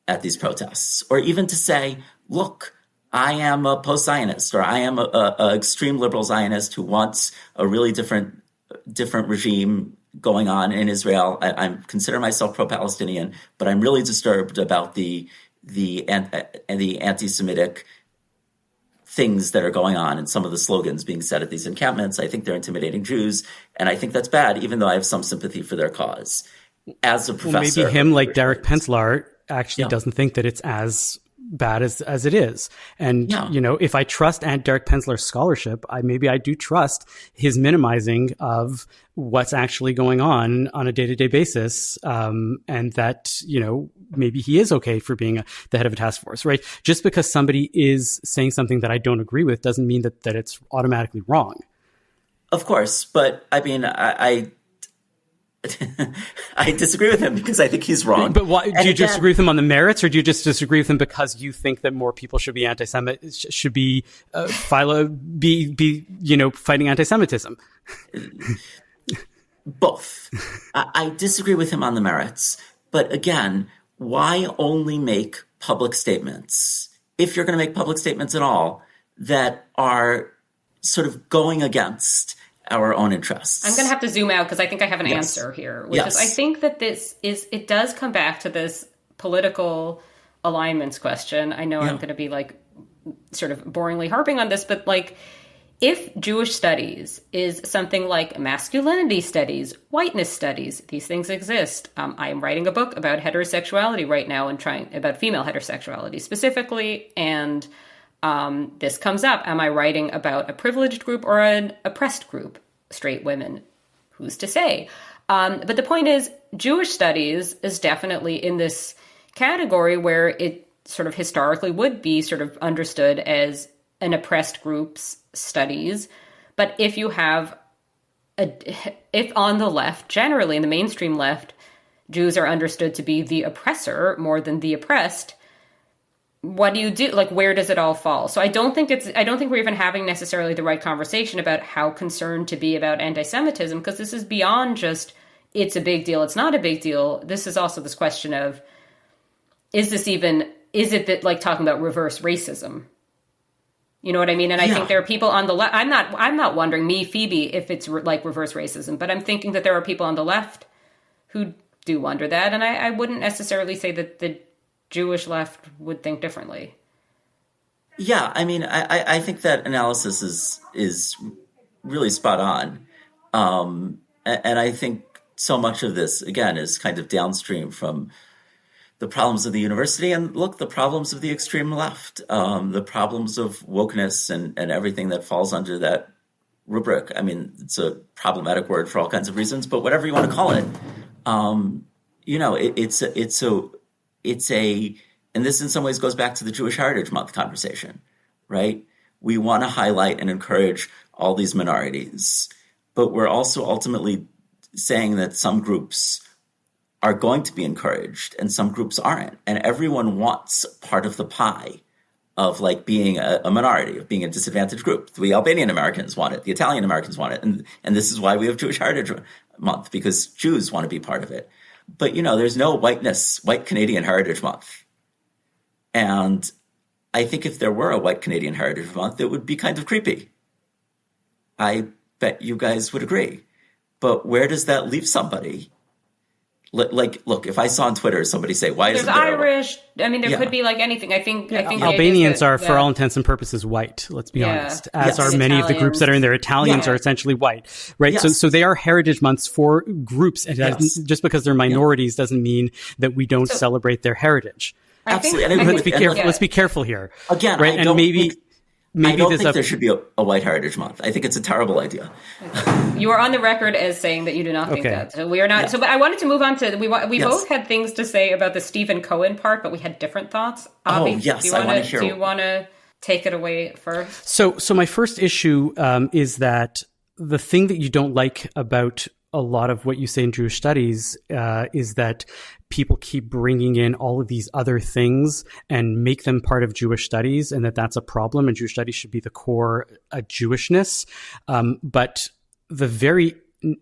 at these protests, or even to say, look, I am a post-Zionist, or I am a extreme liberal Zionist who wants a really different regime going on in Israel. I consider myself pro-Palestinian, but I'm really disturbed about the anti-Semitic things that are going on and some of the slogans being said at these encampments. I think they're intimidating Jews, and I think that's bad, even though I have some sympathy for their cause. As a professor, maybe him, like Derek Penslar, actually doesn't think that it's as bad as it is. And, if I trust Derek Penslar's scholarship, I do trust his minimizing of what's actually going on a day-to-day basis. And that, maybe he is okay for being the head of a task force, right? Just because somebody is saying something that I don't agree with doesn't mean that it's automatically wrong. Of course. But I mean, I disagree with him because I think he's wrong. But why do you disagree with him on the merits, or do you just disagree with him because you think that more people should be anti-Semit, should be fighting anti-Semitism? Both. I disagree with him on the merits, but again, why only make public statements, if you're going to make public statements at all, that are sort of going against our own interests? I'm going to have to zoom out because I think I have an answer here, which is I think that it does come back to this political alignments question. I know I'm going to be like sort of boringly harping on this, but like, if Jewish studies is something like masculinity studies, whiteness studies, these things exist. I am writing a book about heterosexuality right now and about female heterosexuality specifically. And this comes up. Am I writing about a privileged group or an oppressed group? Straight women, who's to say? But the point is, Jewish studies is definitely in this category where it sort of historically would be sort of understood as an oppressed group's studies. But if you have, if on the left, generally in the mainstream left, Jews are understood to be the oppressor more than the oppressed, what do you do? Like, where does it all fall? So I don't think we're even having necessarily the right conversation about how concerned to be about anti-Semitism, because this is beyond just, it's a big deal, it's not a big deal. This is also this question of, is it that, like, talking about reverse racism? You know what I mean? And I think there are people on the left. I'm not wondering, me, Phoebe, if it's like reverse racism, but I'm thinking that there are people on the left who do wonder that. And I wouldn't necessarily say that the Jewish left would think differently. Yeah, I mean, I think that analysis is really spot on. And I think so much of this, again, is kind of downstream from the problems of the university and, look, the problems of the extreme left, the problems of wokeness and everything that falls under that rubric. I mean, it's a problematic word for all kinds of reasons, but whatever you want to call it, it's a, and this in some ways goes back to the Jewish Heritage Month conversation, right? We want to highlight and encourage all these minorities, but we're also ultimately saying that some groups are going to be encouraged and some groups aren't. And everyone wants part of the pie of, like, being a minority, of being a disadvantaged group. The Albanian Americans want it. The Italian Americans want it. And this is why we have Jewish Heritage Month, because Jews want to be part of it. But, there's no white Canadian Heritage Month. And I think if there were a white Canadian Heritage Month, it would be kind of creepy. I bet you guys would agree. But where does that leave somebody? Like, look, if I saw on Twitter somebody say, "Why isn't there Irish?" I mean, there could be like anything. I think Albanians are, for all intents and purposes, white. Let's be honest, as are many of the groups that are in there. Italians are essentially white, right? Yes. So they are heritage months for groups, and just because they're minorities doesn't mean that we don't celebrate their heritage. Absolutely. Let's be careful. Let's be careful here. Again, right? I don't think there should be a White Heritage Month. I think it's a terrible idea. You are on the record as saying that you do not think that. So we are not. Yeah. So, but I wanted to move on to we both had things to say about the Stephen Cohen part, but we had different thoughts. Avi, yes, I want to hear. Do you want to take it away first? So my first issue is that the thing that you don't like about a lot of what you say in Jewish studies is that people keep bringing in all of these other things and make them part of Jewish studies, and that's a problem, and Jewish studies should be the core Jewishness. But the very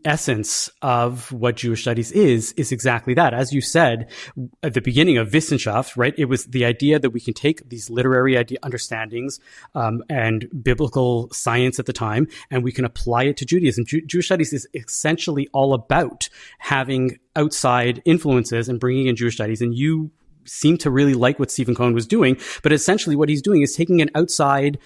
essence of what Jewish studies is exactly that. As you said at the beginning of Wissenschaft, right? It was the idea that we can take these literary understandings and biblical science at the time, and we can apply it to Judaism. Jewish studies is essentially all about having outside influences and bringing in Jewish studies. And you seem to really like what Stephen Cohen was doing, but essentially what he's doing is taking an outside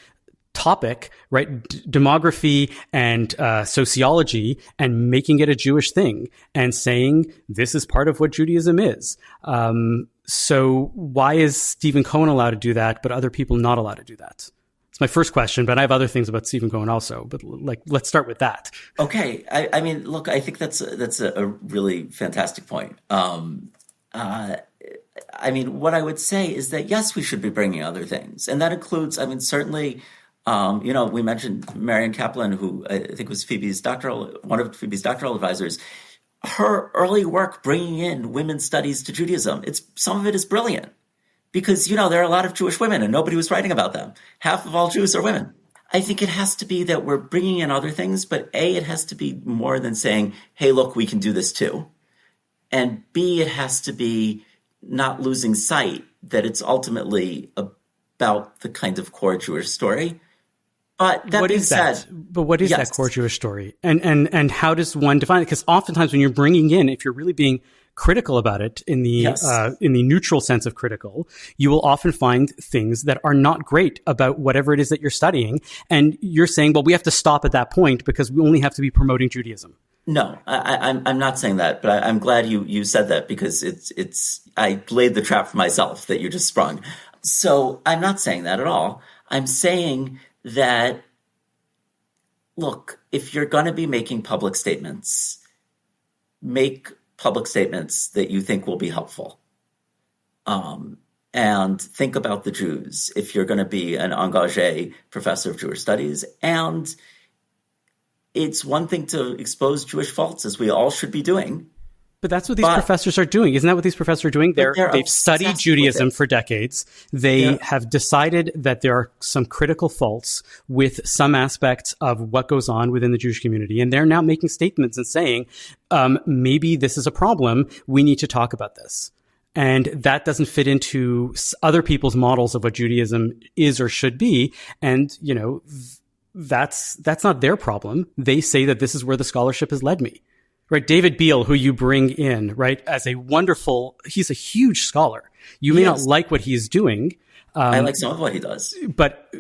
topic, right, demography and sociology, and making it a Jewish thing and saying this is part of what Judaism is. So why is Stephen Cohen allowed to do that, but other people not allowed to do that? It's my first question, but I have other things about Stephen Cohen also. But let's start with that. Okay, I mean, look, I think that's a really fantastic point. I mean, what I would say is that yes, we should be bringing other things, and that includes, I mean, certainly. We mentioned Marian Kaplan, who I think was one of Phoebe's doctoral advisors. Her early work bringing in women's studies to Judaism, some of it is brilliant because, there are a lot of Jewish women and nobody was writing about them. Half of all Jews are women. I think it has to be that we're bringing in other things, but A, it has to be more than saying, hey, look, we can do this too. And B, it has to be not losing sight that it's ultimately about the kind of core Jewish story. But that being said, what is that core Jewish story? And how does one define it? Because oftentimes when you're bringing in, if you're really being critical about it in the neutral sense of critical, you will often find things that are not great about whatever it is that you're studying. And you're saying, well, we have to stop at that point because we only have to be promoting Judaism. No, I'm not saying that, but I'm glad you said that, because I laid the trap for myself that you just sprung. So I'm not saying that at all. I'm saying that, look, if you're going to be making public statements, make public statements that you think will be helpful. And think about the Jews if you're going to be an engagé professor of Jewish studies. And it's one thing to expose Jewish faults, as we all should be doing. But that's what these professors are doing. Isn't that what these professors are doing? They've studied Judaism for decades. They have decided that there are some critical faults with some aspects of what goes on within the Jewish community. And they're now making statements and saying, maybe this is a problem. We need to talk about this. And that doesn't fit into other people's models of what Judaism is or should be. And, that's not their problem. They say that this is where the scholarship has led me. Right, David Beale, who you bring in, right, as he's a huge scholar. You may not like what he's doing. I like some of what he does. But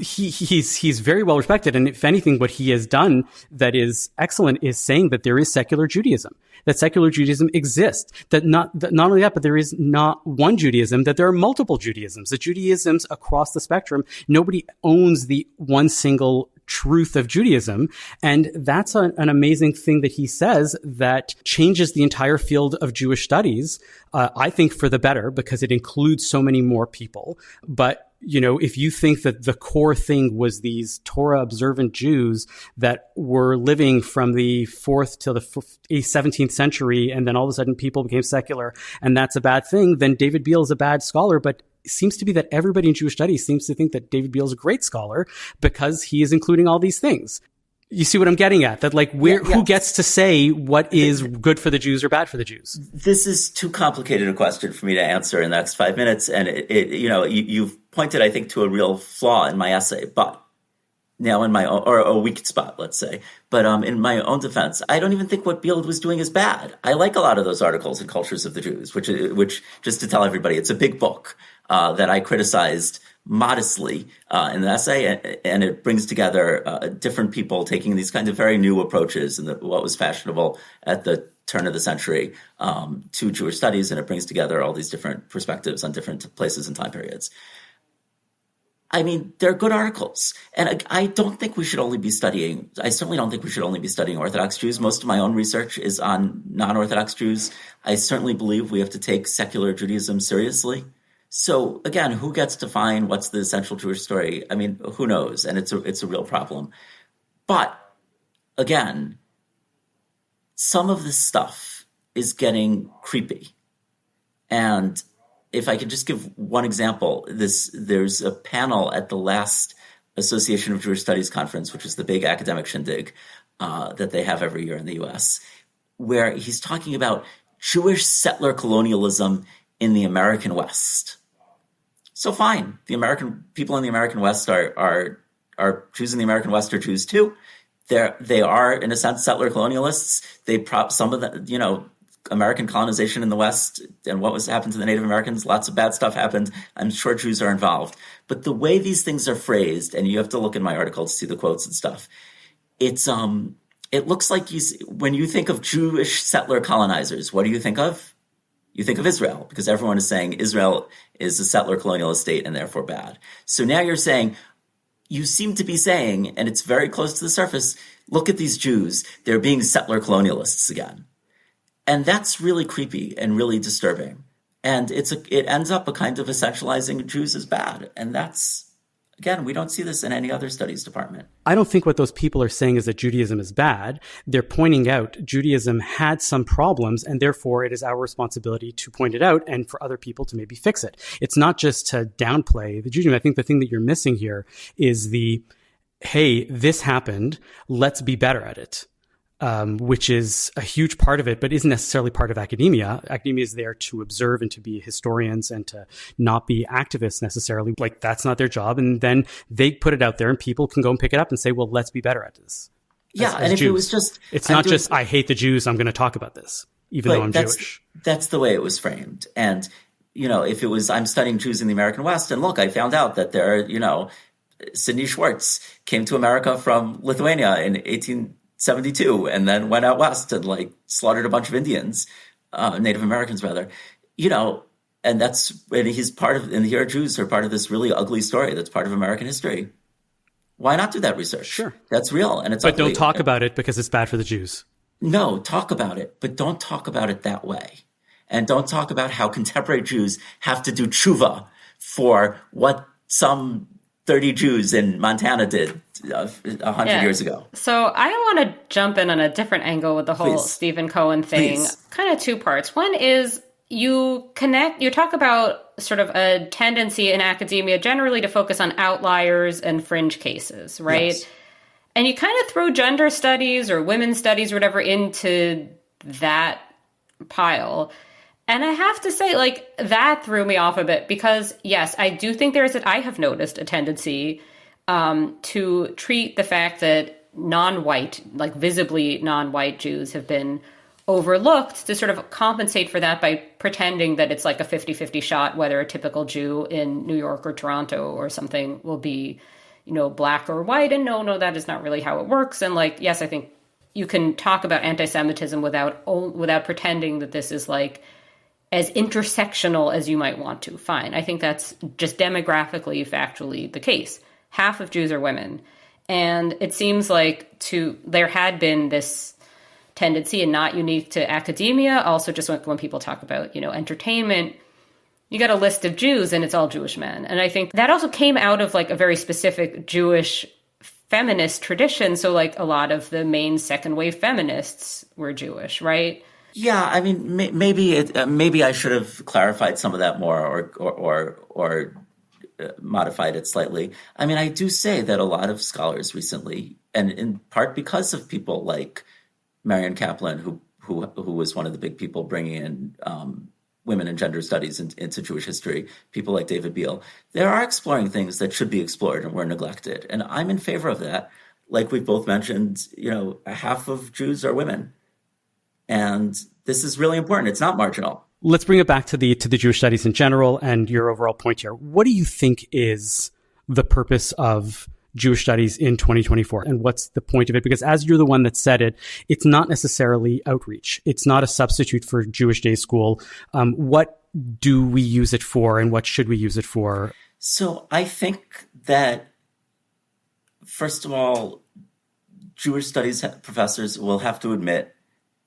he's very well respected. And if anything, what he has done that is excellent is saying that there is secular Judaism, that secular Judaism exists, that not only that, but there is not one Judaism, that there are multiple Judaisms, the Judaisms across the spectrum. Nobody owns the one single truth of Judaism. And that's an amazing thing that he says that changes the entire field of Jewish studies, I think for the better, because it includes so many more people. But if you think that the core thing was these Torah observant Jews that were living from the 4th till the 17th century, and then all of a sudden people became secular, and that's a bad thing, then David Beale is a bad scholar. But it seems to be that everybody in Jewish studies seems to think that David Beale is a great scholar because he is including all these things. You see what I'm getting at? That who gets to say what is good for the Jews or bad for the Jews? This is too complicated a question for me to answer in the next 5 minutes. And you've pointed, I think, to a real flaw in my essay, but now in my own, or a weak spot, let's say. But in my own defense, I don't even think what Beale was doing is bad. I like a lot of those articles in Cultures of the Jews, which just to tell everybody, it's a big book that I criticized modestly in the essay, and it brings together different people taking these kinds of very new approaches and what was fashionable at the turn of the century to Jewish studies, and it brings together all these different perspectives on different places and time periods. I mean, they're good articles, and I don't think we should only be studying. I certainly don't think we should only be studying Orthodox Jews. Most of my own research is on non-Orthodox Jews. I certainly believe we have to take secular Judaism seriously. So again, who gets to define what's the essential Jewish story? I mean, who knows? And it's a real problem. But again, some of this stuff is getting creepy. And if I could just give one example, there's a panel at the last Association of Jewish Studies conference, which is the big academic shindig that they have every year in the U.S., where he's talking about Jewish settler colonialism in the American West. So fine, the American people in the American West are Jews in the American West are Jews too. They are in a sense settler colonialists. They prop some of the American colonization in the West and what was happened to the Native Americans. Lots of bad stuff happened. I'm sure Jews are involved, but the way these things are phrased, and you have to look in my article to see the quotes and stuff. It looks like when you think of Jewish settler colonizers, what do you think of? You think of Israel, because everyone is saying Israel is a settler colonialist state and therefore bad. So now you seem to be saying, and it's very close to the surface, look at these Jews, they're being settler colonialists again. And that's really creepy and really disturbing. And it ends up a kind of essentializing Jews as bad. And that's, again, we don't see this in any other studies department. I don't think what those people are saying is that Judaism is bad. They're pointing out Judaism had some problems, and therefore it is our responsibility to point it out and for other people to maybe fix it. It's not just to downplay the Judaism. I think the thing that you're missing here is hey, this happened, let's be better at it. Which is a huge part of it, but isn't necessarily part of academia. Academia is there to observe and to be historians and to not be activists necessarily. Like, that's not their job. And then they put it out there and people can go and pick it up and say, well, let's be better at this. Yeah. And if Jews. It was just, it's not just, I hate the Jews, I'm going to talk about this. even though I'm Jewish. That's the way it was framed. And, if it was, I'm studying Jews in the American West, and look, I found out that there are, Sidney Schwartz came to America from Lithuania in 1872 and then went out west and slaughtered a bunch of Indians, Native Americans rather, and he's part of, and here Jews are part of this really ugly story that's part of American history. Why not do that research? Sure. That's real. And But don't talk about it because it's bad for the Jews. No, talk about it, but don't talk about it that way. And don't talk about how contemporary Jews have to do tshuva for what some 30 Jews in Montana did 100 years ago. So I want to jump in on a different angle with the whole Stephen Cohen thing. Please. Kind of two parts. One is you talk about sort of a tendency in academia generally to focus on outliers and fringe cases, right? Yes. And you kind of throw gender studies or women's studies or whatever into that pile. And I have to say, that threw me off a bit because, yes, I do think I have noticed a tendency to treat the fact that non-white, visibly non-white Jews have been overlooked to sort of compensate for that by pretending that it's like a 50-50 shot whether a typical Jew in New York or Toronto or something will be, black or white. And no, that is not really how it works. And yes, I think you can talk about anti-Semitism without pretending that this is as intersectional as you might want to. Fine. I think that's just demographically, factually the case. Half of Jews are women. And it seems there had been this tendency, and not unique to academia, also just when people talk about, entertainment, you got a list of Jews and it's all Jewish men. And I think that also came out of a very specific Jewish feminist tradition. So a lot of the main second wave feminists were Jewish, right? Yeah, I mean, maybe I should have clarified some of that more or modified it slightly. I mean, I do say that a lot of scholars recently, and in part because of people like Marian Kaplan, who was one of the big people bringing in women and gender studies into Jewish history, people like David Beale, they are exploring things that should be explored and were neglected. And I'm in favor of that. Like we've both mentioned, half of Jews are women. And this is really important. It's not marginal. Let's bring it back to the Jewish studies in general and your overall point here. What do you think is the purpose of Jewish studies in 2024? And what's the point of it? Because as you're the one that said it, it's not necessarily outreach. It's not a substitute for Jewish day school. What do we use it for and what should we use it for? So I think that, first of all, Jewish studies professors will have to admit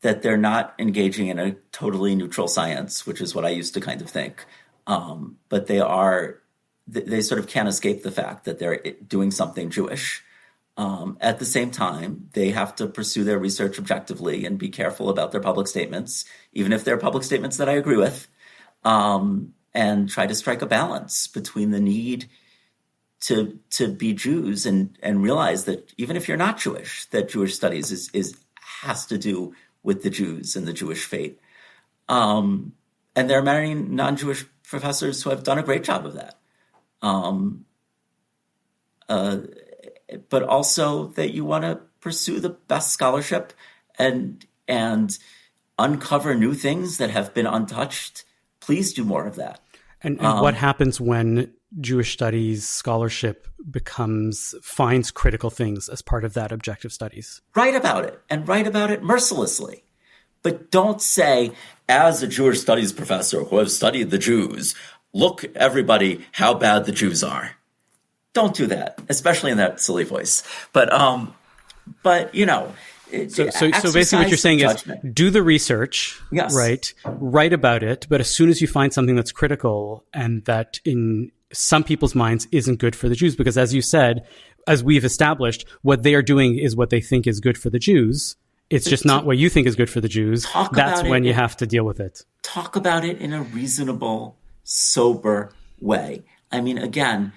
that they're not engaging in a totally neutral science, which is what I used to kind of think. But they sort of can't escape the fact that they're doing something Jewish. At the same time, they have to pursue their research objectively and be careful about their public statements, even if they're public statements that I agree with, and try to strike a balance between the need to be Jews and realize that even if you're not Jewish, that Jewish studies has to do with the Jews and the Jewish fate. And there are many non-Jewish professors who have done a great job of that. But also that you want to pursue the best scholarship and uncover new things that have been untouched. Please do more of that. And what happens when Jewish studies scholarship finds critical things as part of that objective studies? Write about it, and write about it mercilessly. But don't say, as a Jewish studies professor who has studied the Jews, look, everybody, how bad the Jews are. Don't do that, especially in that silly voice. But So basically what you're saying judgment. Is do the research, yes. Right? Write about it. But as soon as you find something that's critical and that in some people's minds isn't good for the Jews, because as you said, as we've established, what they are doing is what they think is good for the Jews. It's just not what you think is good for the Jews. That's when you have to deal with it. Talk about it in a reasonable, sober way. I mean, again,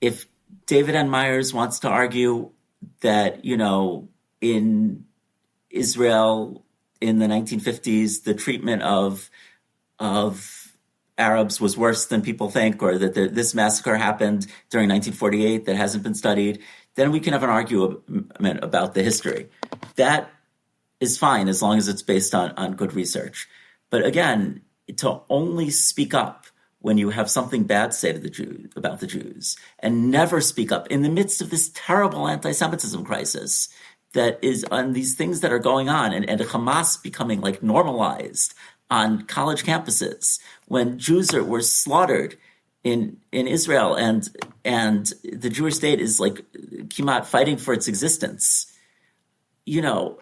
if David N. Myers wants to argue that, in Israel in the 1950s, the treatment of Arabs was worse than people think, or that this massacre happened during 1948 that hasn't been studied, then we can have an argument about the history. That is fine as long as it's based on good research. But again, to only speak up when you have something bad to say to the Jews about the Jews, and never speak up in the midst of this terrible anti-Semitism crisis that is on these things that are going on, and Hamas becoming like normalized on college campuses, when Jews were slaughtered in Israel, and the Jewish state is like kimat fighting for its existence. You know,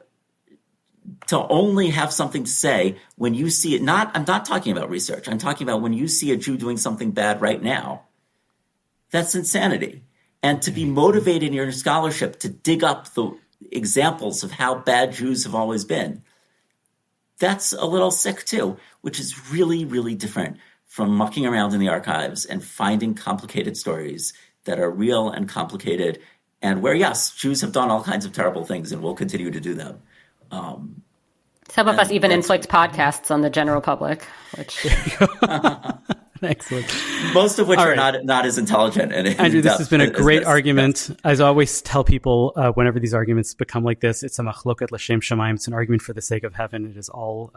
to only have something to say when you see it, I'm not talking about research. I'm talking about when you see a Jew doing something bad right now. That's insanity. And to be motivated in your scholarship to dig up the examples of how bad Jews have always been, that's a little sick too, which is really, really different from mucking around in the archives and finding complicated stories that are real and complicated, and where, yes, Jews have done all kinds of terrible things and will continue to do them. Some of us even inflict podcasts on the general public, which excellent. Most of which are not as intelligent. And Andrew, this has been a great argument. As I always tell people, whenever these arguments become like this, it's a machloket l'shem shamayim. It's an argument for the sake of heaven. It is all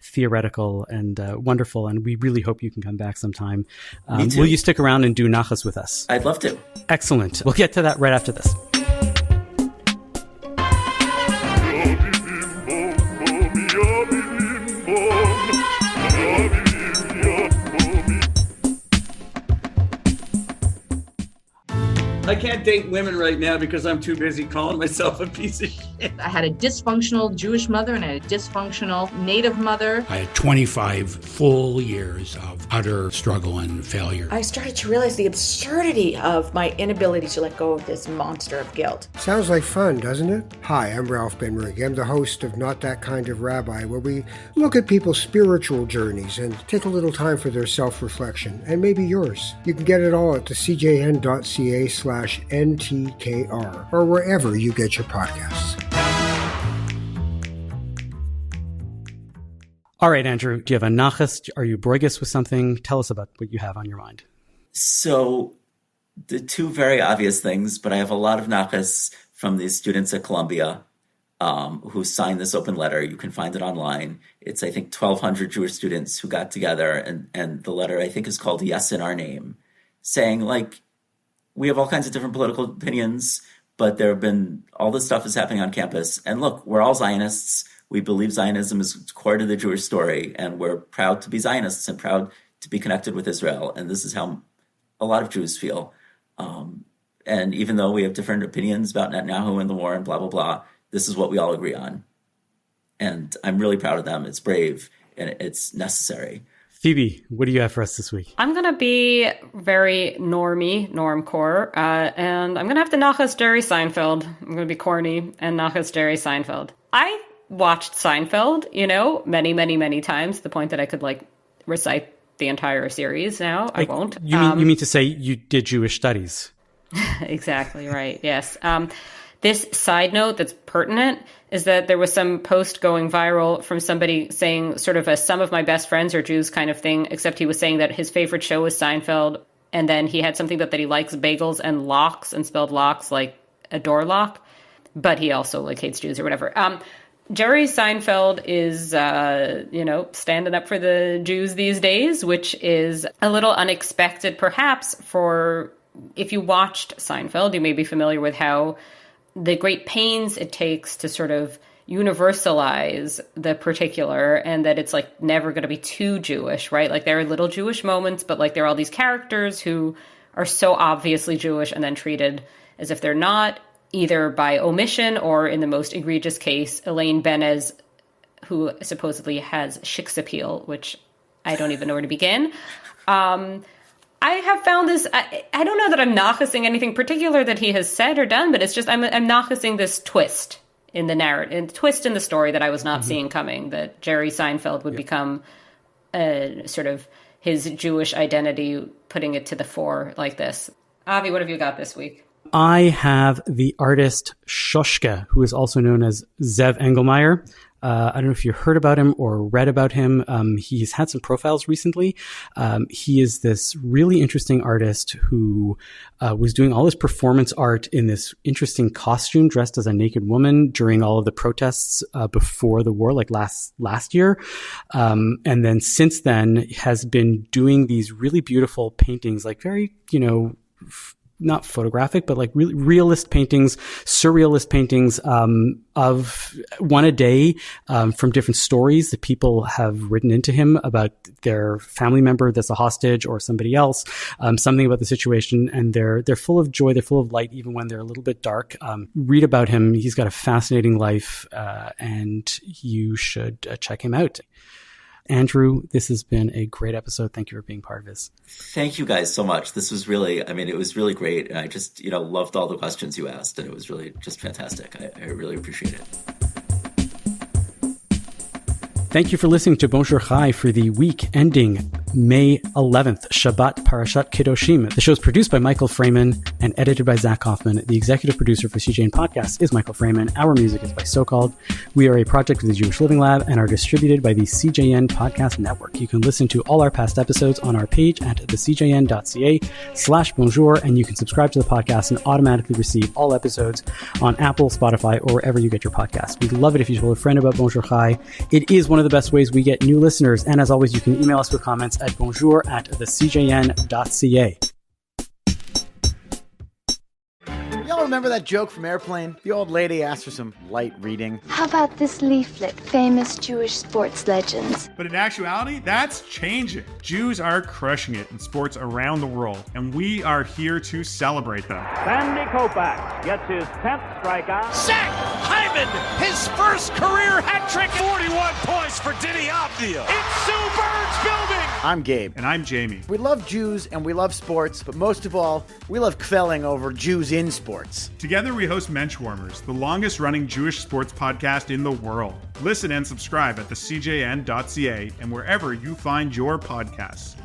theoretical and wonderful, and we really hope you can come back sometime. Me too. Will you stick around and do nachas with us? I'd love to. Excellent. We'll get to that right after this. I can't date women right now because I'm too busy calling myself a piece of shit. I had a dysfunctional Jewish mother and I had a dysfunctional Native mother. I had 25 full years of utter struggle and failure. I started to realize the absurdity of my inability to let go of this monster of guilt. Sounds like fun, doesn't it? Hi, I'm Ralph Benrig. I'm the host of Not That Kind of Rabbi, where we look at people's spiritual journeys and take a little time for their self-reflection, and maybe yours. You can get it all at the cjn.ca/NTKR, or wherever you get your podcasts. All right, Andrew, do you have a nachas? Are you broigus with something? Tell us about what you have on your mind. So the two very obvious things, but I have a lot of nachas from these students at Columbia who signed this open letter. You can find it online. It's, I think, 1,200 Jewish students who got together, and the letter, I think, is called Yes in Our Name, saying, like, we have all kinds of different political opinions, but there have been, all this stuff is happening on campus. And look, we're all Zionists. We believe Zionism is core to the Jewish story, and we're proud to be Zionists and proud to be connected with Israel. And this is how a lot of Jews feel. And even though we have different opinions about Netanyahu and the war and blah, blah, blah, this is what we all agree on. And I'm really proud of them. It's brave and it's necessary. Phoebe, what do you have for us this week? I'm going to be very normcore, and I'm going to have to nachas Jerry Seinfeld. I'm going to be corny and nachas Jerry Seinfeld. I watched Seinfeld, many, many, many times, to the point that I could, recite the entire series now. I won't. You mean to say you did Jewish studies? Exactly right, yes. This side note that's pertinent is that there was some post going viral from somebody saying sort of a "some of my best friends are Jews" kind of thing, except he was saying that his favorite show was Seinfeld, and then he had something that he likes bagels and locks, and spelled locks like a door lock, but he also hates Jews or whatever. Jerry Seinfeld is, standing up for the Jews these days, which is a little unexpected, perhaps, for if you watched Seinfeld, you may be familiar with how the great pains it takes to sort of universalize the particular, and that it's never going to be too Jewish, right? There are little Jewish moments, but there are all these characters who are so obviously Jewish and then treated as if they're not, either by omission or, in the most egregious case, Elaine Benez, who supposedly has Shik's appeal, which I don't even know where to begin. I have found this, I don't know that I'm nachasing anything particular that he has said or done, but it's just I'm nachasing this twist in the narrative, twist in the story that I was not seeing coming, that Jerry Seinfeld would become sort of his Jewish identity, putting it to the fore like this. Avi, what have you got this week? I have the artist Shoshka, who is also known as Zev Engelmeyer. I don't know if you heard about him or read about him. He's had some profiles recently. He is this really interesting artist who was doing all his performance art in this interesting costume, dressed as a naked woman during all of the protests before the war, like last year. And then since then has been doing these really beautiful paintings, like very, not photographic, but like really realist paintings, surrealist paintings, of one a day, from different stories that people have written into him about their family member that's a hostage or somebody else, something about the situation. And they're full of joy. They're full of light, even when they're a little bit dark. Read about him. He's got a fascinating life, and you should check him out. Andrew, this has been a great episode. Thank you for being part of this. Thank you guys so much. This was really, it was really great. And I just, loved all the questions you asked, and it was really just fantastic. I really appreciate it. Thank you for listening to Bonjour Chai for the week ending May 11th, Shabbat Parashat Kedoshim. The show is produced by Michael Freeman and edited by Zach Hoffman. The executive producer for CJN Podcast is Michael Freeman. Our music is by So-Called. We are a project of the Jewish Living Lab and are distributed by the CJN Podcast Network. You can listen to all our past episodes on our page at thecjn.ca/bonjour, and you can subscribe to the podcast and automatically receive all episodes on Apple, Spotify, or wherever you get your podcasts. We'd love it if you tell a friend about Bonjour Chai. It is one of the best ways we get new listeners. And as always, you can email us with comments at bonjour@thecjn.ca. Y'all remember that joke from Airplane? The old lady asked for some light reading. How about this leaflet, famous Jewish sports legends? But in actuality, that's changing. Jews are crushing it in sports around the world, and we are here to celebrate them. Sandy Koufax gets his 10th strikeout. Zach Hyman, his first career hat trick. 41 points for Diddy Avdia. It's Sue Bird's building. I'm Gabe. And I'm Jamie. We love Jews and we love sports, but most of all, we love kvelling over Jews in sports. Together we host Menschwarmers, the longest running Jewish sports podcast in the world. Listen and subscribe at thecjn.ca and wherever you find your podcasts.